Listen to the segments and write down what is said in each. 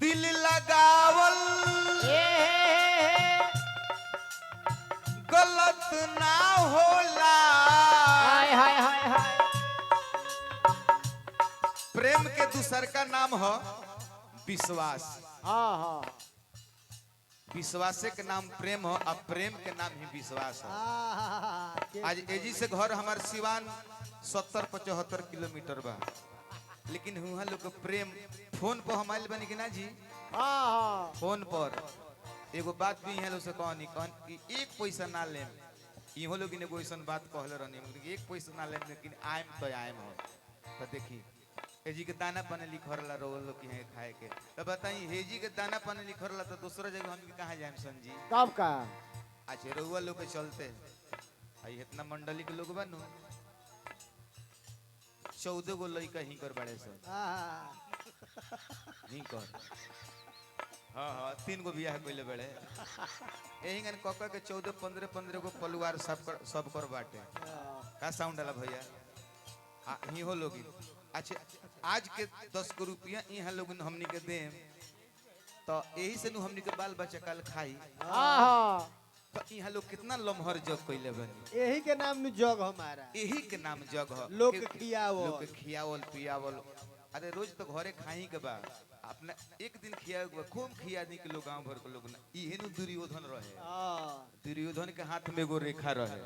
दिल लगावल गलत ना होला। हाय हाय हाय हाय। प्रेम के दूसर का नाम है विश्वास। हाँ हाँ। विश्वासे के नाम प्रेम हो और प्रेम के नाम ही विश्वास हो। आज एजी से घर हमार सिवान 70-75 किलोमीटर बा, लेकिन हुआ लोग प्रेम फोन पर हम आइल बनी कि ना जी। हाँ हाँ। फोन पर एगो बात भी है से कहनी कि एक पैसा ना लेम। इहो लोग एगो ऐसा बात कहले रहनी एक पैसा ना लेम लेकिन आयम तो आयम हो। तो देखी हेजी के दाना पानी लिखरला रोल लोग यहाँ खाए के। तो बताई हेजी के दाना पानी लिखरला तो दूसरा जगह हम कहाँ जाए संजी। कब का अच्छा रउआ लोग के चलते आई इतना मंडली के लोग बनू 14 गो लड़का ही कर बड़े से ही कर। हाँ हाँ 3 गो बियाह कोइले बड़े यही गन कक्का के 14-15 गो परिवार सब कर बाटे का साउंड वाला भैया ही हो लोगी। अच्छा आज के 10 गो रुपया यहाँ लोग हमनी के देम तो यही से हमनी के बाल बच्चा कल खाई। तो यहाँ लोग कितना लम्हर जग कैले बनी। यही के नाम में जग हमारा, यही के नाम जग है। लोग खियावल पियावल। अरे रोज तो घरे खाई के बा अपने एक दिन खिया खूब खिया दी के लोग गांव भर के लोग ना इहे नु दुर्योधन रहे। दुर्योधन के हाथ में एगो रेखा रहे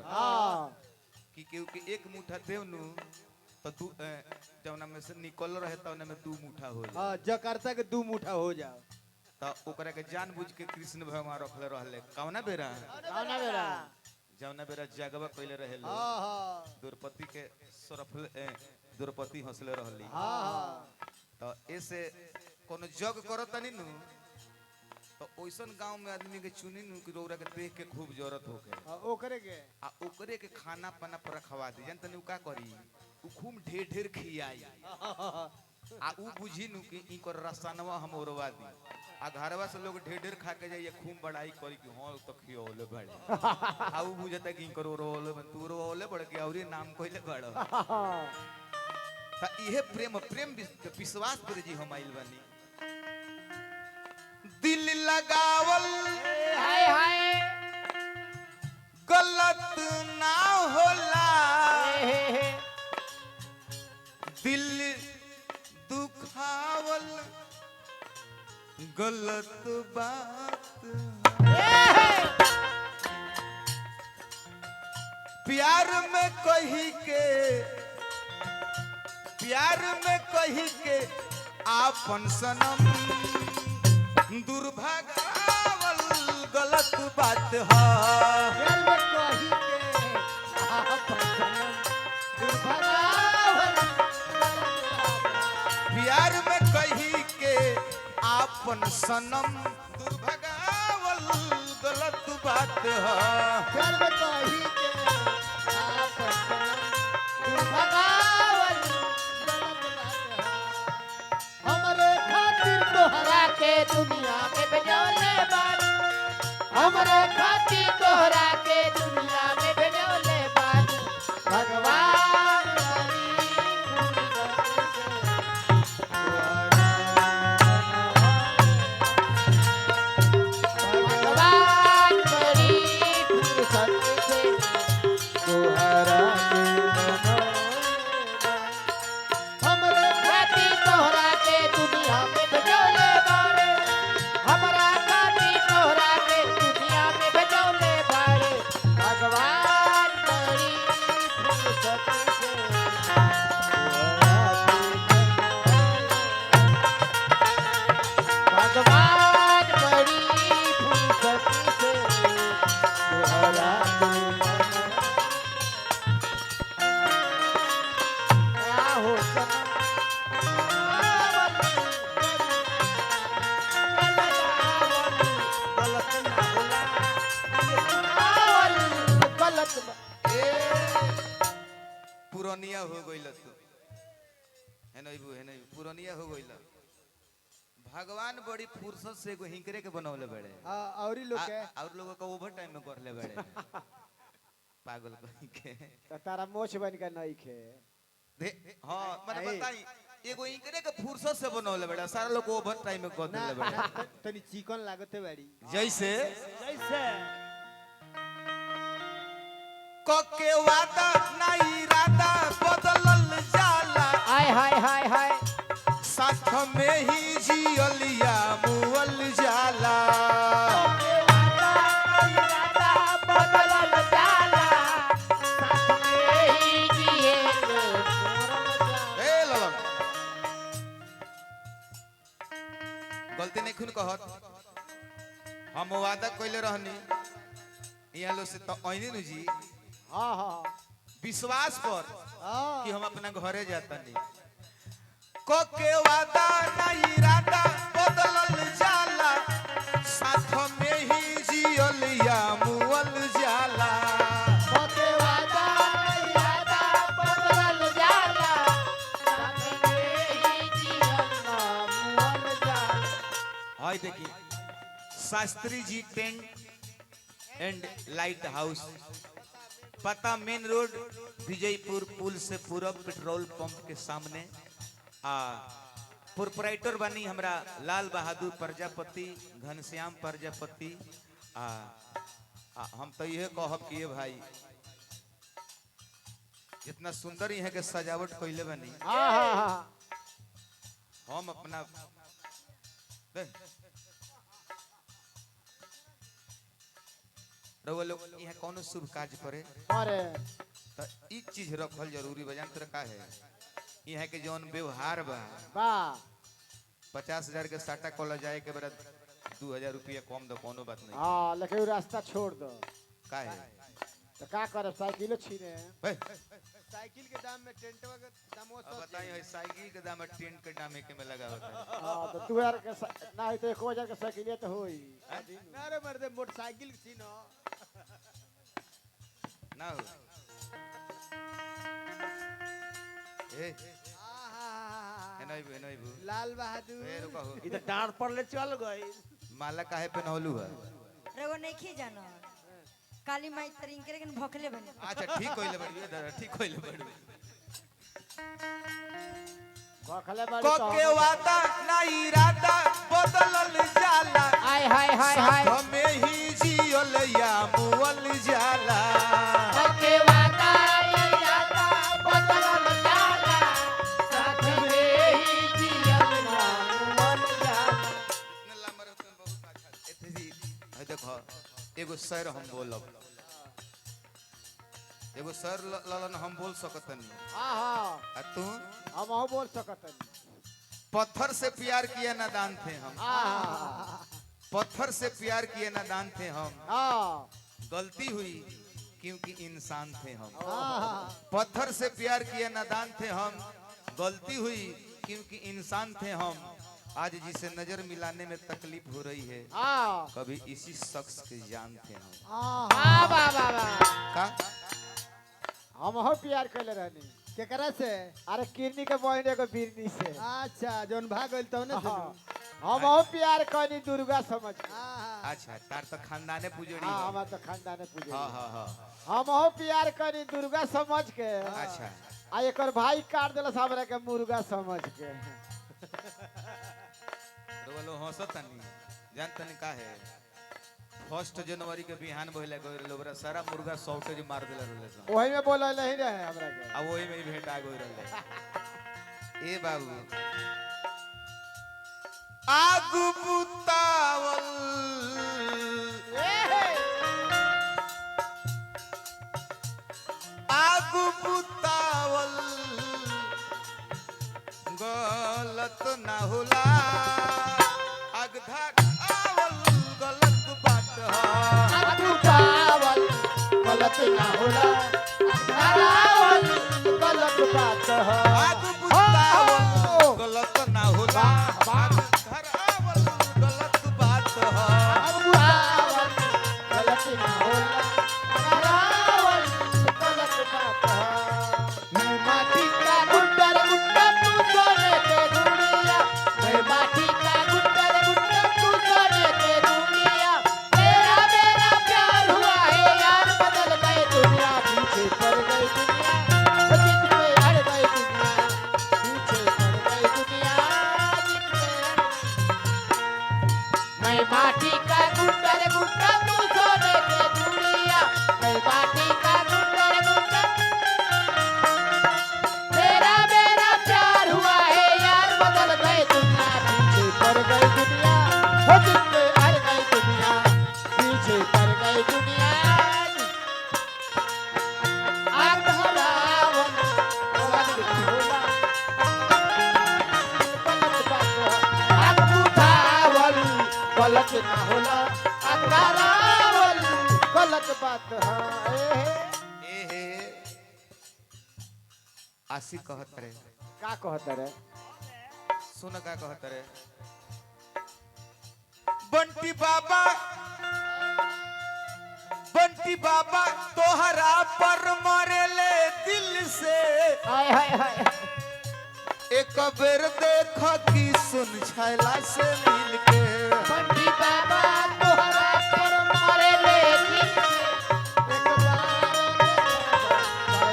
कि केहू के एक मुठा देव नु तो जौना में से निकल रहे तो में 2 मुठा हो जाए। जकार्ता के 2 मुठा हो जाओ तो ओकरा के जानबूझ के कृष्ण भगवान रखले रहले कौना बेरा जौना बेरा जगवा कइले रहे लोग द्रौपदी के सरफले द्रौपदी हंसले रहली। तो ऐसे कोनो जग करत तनी नु तो ओइसन गांव में आदमी के चुनी नु कि रौरा के देख के खूब जरूरत होके ओकरे के खाना पाना पर खवा दी जन तनी का करी उ खूब ढेर खियाई उ बुझी नु कि इनकर रसनवा हम ओरवा दी घरवा से लोग ढेर खा के जाइए खूब बड़ाई करी कि हां तो खियोले बड़े उ बुझता कि इनकर ओरवले तू ओरवले बड़ के औरी नाम कइले बड़। त इहे प्रेम विश्वास पर जी हम आइल बानी। दिल लगावल हाय हाय गलत ना होला। दिल दुखावल गलत बात। प्यार में कही के आपन सनम दुर्भागावल गलत बात है। प्यार में कही के आपन सनम दुर्भागावल गलत बात है। हमरे खातिर तोहरा के दुनिया में भेजौले बानी, हमरे खातिर तोहरा के दुनिया में भेजौले बानी। भगवान बड़ी फुर्सत से तोहरा हमरे खातिर तोहरा के दुनिया में भेजौले बानी, हमरा खातिर तोहरा के दुनिया में भेजौले बानी। भगवान बड़ी फुर्सत से भगवान बड़ी फुर्सत से तोहरा क्या हो सनम पुरानिया हो गइल तू है नहीं पुरानिया हो गइल। भगवान बड़ी फुर्सत से एगो हिंकरे के बनौले बड़े और लोग के और लोगों का ओवर टाइम में कर ले बड़े पागल कहीं के तारा मोछ बन के नहीं खे हां मैंने बताई एगो इनकरे के फुर्सत से बनौले बेटा सारा लोग ओवर टाइम में कर देले बेटा तनी चिकन लागते बाड़ी जैसे जैसे कोके वादा ना इरादा बदलल जाला हाय हाय हाय हाय साथ में ही जियलिया मुअल जाला ए ललन गलती नहीं खुन कहत हम वादा कइले रहनी इहाँ लो से तो आइनी नु जी हां हां विश्वास पर हां कि हम अपना घरे जाता नहीं कोके वादा ना इरादा बदलल जाला साथ में ही जियलिया मुअल जाला कोके वादा इरादा बदलल जाला साथ में ही जियलना मुअल जाला हाय देखिए Shastri ji tent and light house पता मेन रोड विजयपुर पुल से पूरब पेट्रोल पंप के सामने प्रोपराइटर बनी हमरा लाल बहादुर प्रजापति घनश्याम प्रजापति हम तो यह कहब कि ये भाई इतना सुंदर यहाँ के सजावट कैले बनी हां हां हां हम अपना रउआ लोग यहाँ कौन शुभ कार्य करे अरे तो एक चीज रखल जरूरी बजान तेरा का है यहाँ के जौन व्यवहार बा वाह 50,000 के साटा कॉलेज जाए के बेरा 2,000 रुपया कम दो कोनो बात नहीं हां लेकिन रास्ता छोड़ दो का है तो का करे साइकिल छीने बे, साइकिल के दाम में टेंटवा के दामो अब बताइए है साइकिल के दाम टेंट के दाम के में लगा होता है हां तो 2000 के ना है तो 1000 के साइकिल तो होई ना रे मर्दे मोटरसाइकिल छीनो ना हो ए एनई बु लाल बहादुर ए रुको हो इधर डांट पड़ ले चल गई माला काहे पे नहलू है रगो नहीं खी जानो काली माई तरिंग के लेकिन भोकले बने अच्छा ठीक कइले बड़ी दादा ठीक कइले बड़ी भखले बाड़ी कोके वादा ना इरादा बदलल जाला हाय हाय हाय हाय साथ में ही जियलिया मुअल जाला कोके वादा इरादा बदलल जाला साथ में ही जियलना मुअल जाला नल्ला मरे तो बहुत अच्छा एथे जी है देखो एगो शेर हम बोलब एगो शेर ललन हम बोल सकतनी हां हां आ तू हम हो बोल सकतनी पत्थर से प्यार किए नादान थे हम हां पत्थर से प्यार किए नादान थे हम हां गलती हुई क्योंकि इंसान थे हम हां पत्थर से प्यार किए नादान थे हम गलती हुई क्योंकि इंसान थे हम आज जिसे नजर मिलाने में तकलीफ हो रही है हां कभी इसी शख्स के जान थे हम हां वाह वाह वाह का हम हो प्यार कइले रहनी केकरा से अरे किरनी के बहिनी को बीरनी से अच्छा जोन भाग गइल तो ना हम हो प्यार कनी दुर्गा समझ अच्छा तार तो खानदाने पुजड़ी हां है। हम तो खानदाने पूजे हाँ हाँ हाँ हम हो प्यार कनी दुर्गा समझ के अच्छा आ एकर भाई काट देलस हमरा के मुर्गा समझ के तो बोलो हंसतनी जानतनी का है 1 जनवरी के बिहान भइले गइल लोबरा सारा मुर्गा शॉर्टेज मार देले रहले सन ओही में बोल नहीं रहे हमरा के आ वही में ही भेटा गइल रहले ए बाबू आगु बुतावल आगु बुतावल गलत ना होला आग धाक आवल गलत बात है आगू पावल गलत ना होला आरावल गलत बात है आग बुतावल गलत ना होला आग घर आवल गलत बात है आगू पावल गलत ना होला आरावल गलत बात है माटी का गुड्डर गुड्डर तू सोने के दुनिया मैं माटी का गुड्डर गुड्डर तू सोने के दुनिया तेरा मेरा प्यार हुआ है यार बदल गई दुनिया पीछे पड़ गई दुनिया जिद पे अड़ गई दुनिया माटी का गुड्डा रे गुड्डा तू सोने के गुड़िया मैं माटी का गुड्डा रे गुड्डा तेरा मेरा प्यार हुआ है यार बदल गए दुनिया पीछे पड़ गई दुनिया हो दिल में हर गई दुनिया पीछे पड़ गई दुनिया आग हरावन गलत ना होला आग बुझावन गलत ना होला आग हरावन गलत बात है ए आशी कहत रे का कहत रे सुन का कहत रे बंटी बाबा तोहरा पर मरेले दिल से हाय हाय हाय एक बेर देख कि सुन छैला से मिल के बंटी बाबा तोहरा पर मारे ले दिल से एक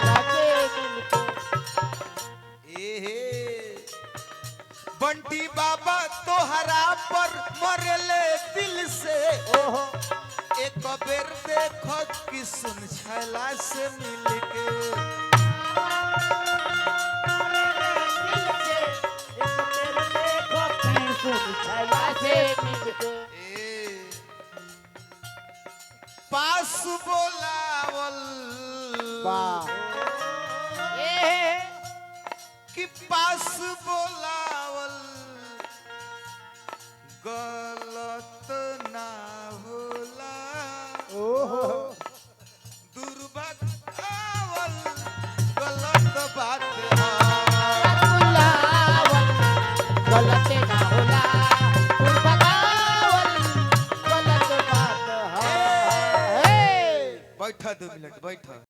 बार से मिलके ए बंटी बाबा तोहरा पर मरेले दिल से ओहो एक बेर देख कि सुन छैला से मिल के पास बोलावल कि पास बोलावल गलत ना होला दुर्भाग्यावल गलत बात है गलत ना होला दुर्भाग्यावल गलत बात है बैठा 2 मिनट बैठा